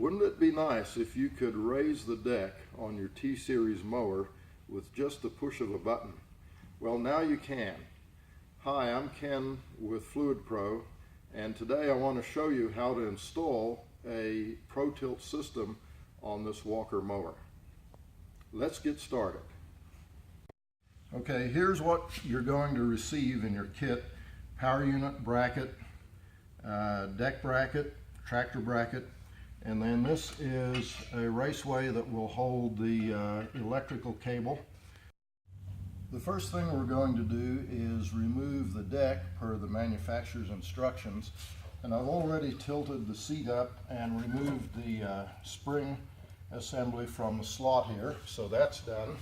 Wouldn't it be nice if you could raise the deck on your T-Series mower with just the push of a button? Well, now you can. Hi, I'm Ken with Fluid Pro, and today I want to show you how to install a Pro-Tilt system on this Walker mower. Let's get started. Okay, here's what you're going to receive in your kit: power unit, bracket, deck bracket, tractor bracket, and then this is a raceway that will hold the electrical cable. The first thing we're going to do is remove the deck per the manufacturer's instructions, and I've already tilted the seat up and removed the spring assembly from the slot here, so that's done.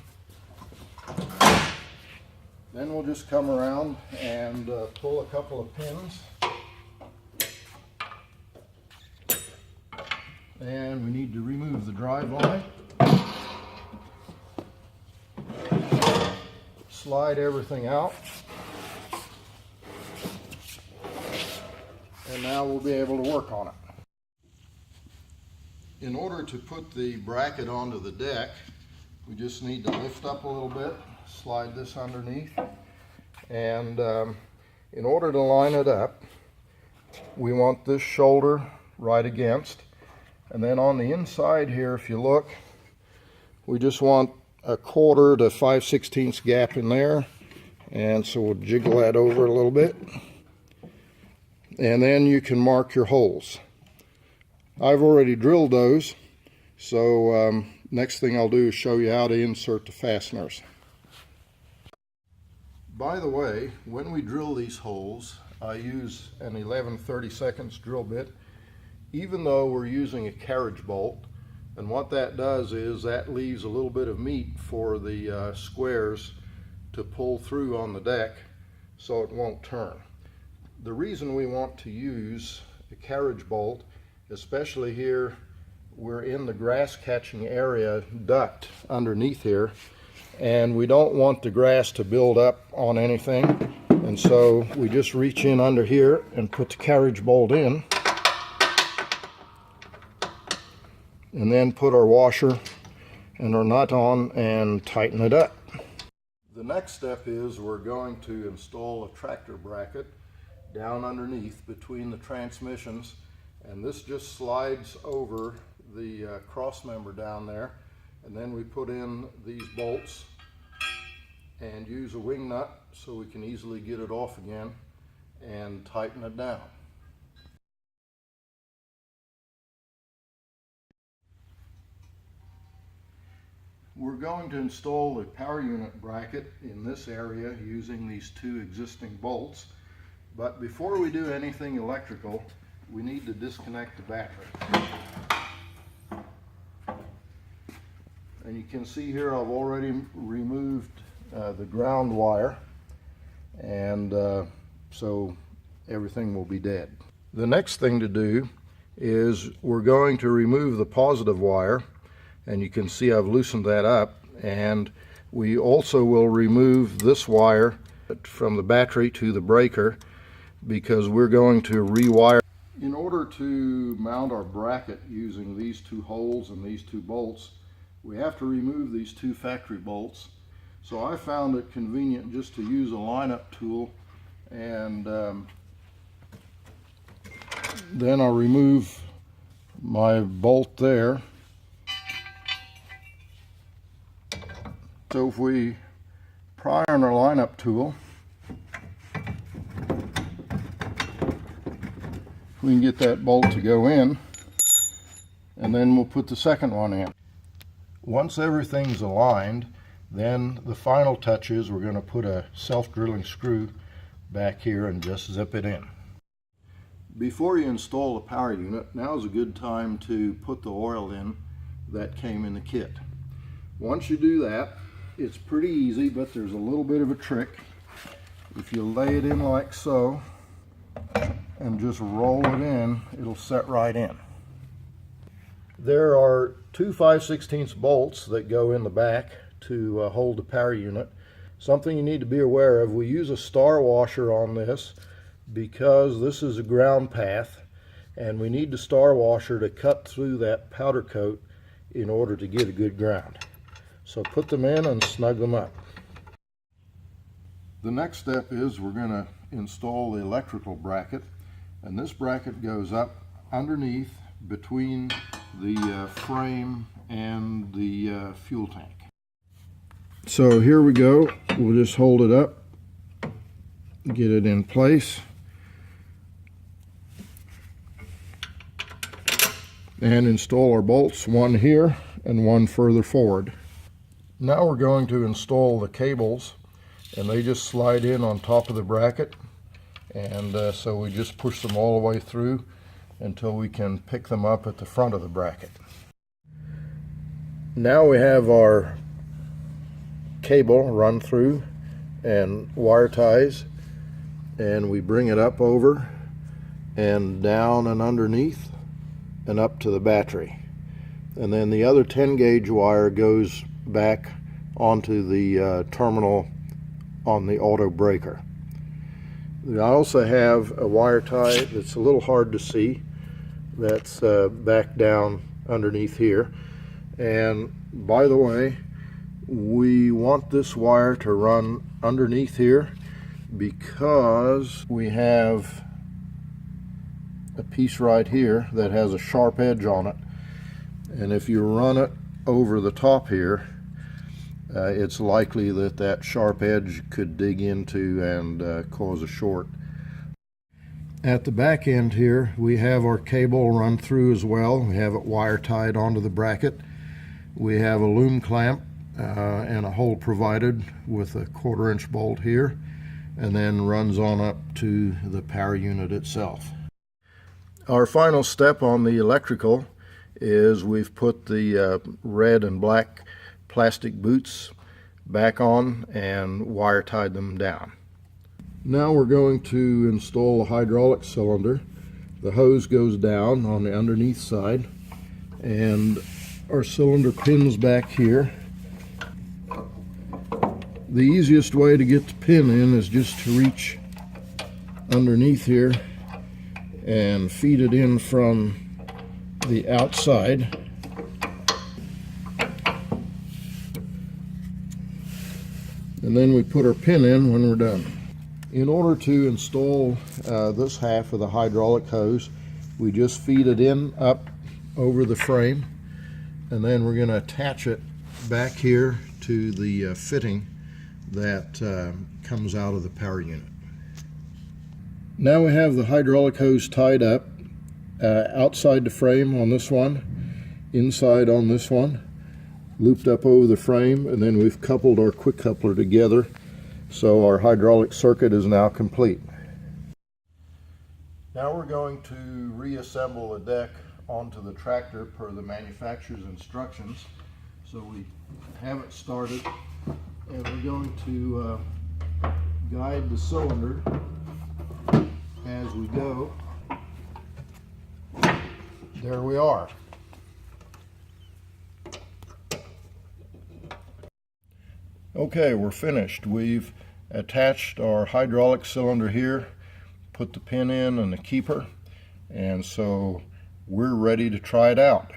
Then we'll just come around and pull a couple of pins. And we need to remove the drive line. Slide everything out. And now we'll be able to work on it. In order to put the bracket onto the deck, we just need to lift up a little bit, slide this underneath, and in order to line it up, we want this shoulder right against. And then on the inside here, if you look, we just want a 1/4 to 5/16 gap in there. And so we'll jiggle that over a little bit. And then you can mark your holes. I've already drilled those, so next thing I'll do is show you how to insert the fasteners. By the way, when we drill these holes, I use an 11/32 drill bit, even though we're using a carriage bolt. And what that does is that leaves a little bit of meat for the squares to pull through on the deck so it won't turn. The reason we want to use a carriage bolt, especially here, we're in the grass catching area duct underneath here, and we don't want the grass to build up on anything, and so we just reach in under here and put the carriage bolt in, and then put our washer and our nut on and tighten it up. The next step is we're going to install a tractor bracket down underneath between the transmissions, and this just slides over the cross member down there, and then we put in these bolts and use a wing nut so we can easily get it off again and tighten it down. We're going to install the power unit bracket in this area using these 2 existing bolts, but before we do anything electrical, we need to disconnect the battery. And you can see here I've already removed the ground wire, and so everything will be dead. The next thing to do is we're going to remove the positive wire, and you can see I've loosened that up, and we also will remove this wire from the battery to the breaker because we're going to rewire. In order to mount our bracket using these 2 holes and these 2 bolts, we have to remove these 2 factory bolts. So I found it convenient just to use a lineup tool, and then I'll remove my bolt there. So if we pry on our lineup tool, we can get that bolt to go in, and then we'll put the second one in. Once everything's aligned, then the final touch is we're going to put a self-drilling screw back here and just zip it in. Before you install the power unit, now is a good time to put the oil in that came in the kit. Once you do that, it's pretty easy, but there's a little bit of a trick. If you lay it in like so and just roll it in, it'll set right in. There are 2 5/16 bolts that go in the back to hold the power unit. Something you need to be aware of, we use a star washer on this because this is a ground path, and we need the star washer to cut through that powder coat in order to get a good ground. So put them in and snug them up. The next step is we're going to install the electrical bracket, and this bracket goes up underneath between the frame and the fuel tank. So here we go. We'll just hold it up, get it in place, and install our bolts, one here and one further forward. Now we're going to install the cables, and they just slide in on top of the bracket, and so we just push them all the way through until we can pick them up at the front of the bracket. Now we have our cable run through and wire ties, and we bring it up over and down and underneath and up to the battery, and then the other 10 gauge wire goes back onto the terminal on the auto breaker. I also have a wire tie that's a little hard to see, that's back down underneath here. And by the way, we want this wire to run underneath here because we have a piece right here that has a sharp edge on it, and if you run it over the top here, it's likely that that sharp edge could dig into and cause a short. At the back end here, we have our cable run through as well. We have it wire tied onto the bracket. We have a loom clamp and a hole provided with a 1/4 inch bolt here, and then runs on up to the power unit itself. Our final step on the electrical is we've put the red and black plastic boots back on and wire tied them down. Now we're going to install a hydraulic cylinder. The hose goes down on the underneath side, and our cylinder pins back here. The easiest way to get the pin in is just to reach underneath here and feed it in from the outside. And then we put our pin in when we're done. In order to install this half of the hydraulic hose, we just feed it in up over the frame, and then we're going to attach it back here to the fitting that comes out of the power unit. Now we have the hydraulic hose tied up outside the frame on this one, inside on this one, looped up over the frame, and then we've coupled our quick coupler together, so our hydraulic circuit is now complete. Now we're going to reassemble the deck onto the tractor per the manufacturer's instructions. So we have it started, and we're going to guide the cylinder as we go. There we are. Okay, we're finished. We've attached our hydraulic cylinder here, put the pin in and the keeper, and so we're ready to try it out.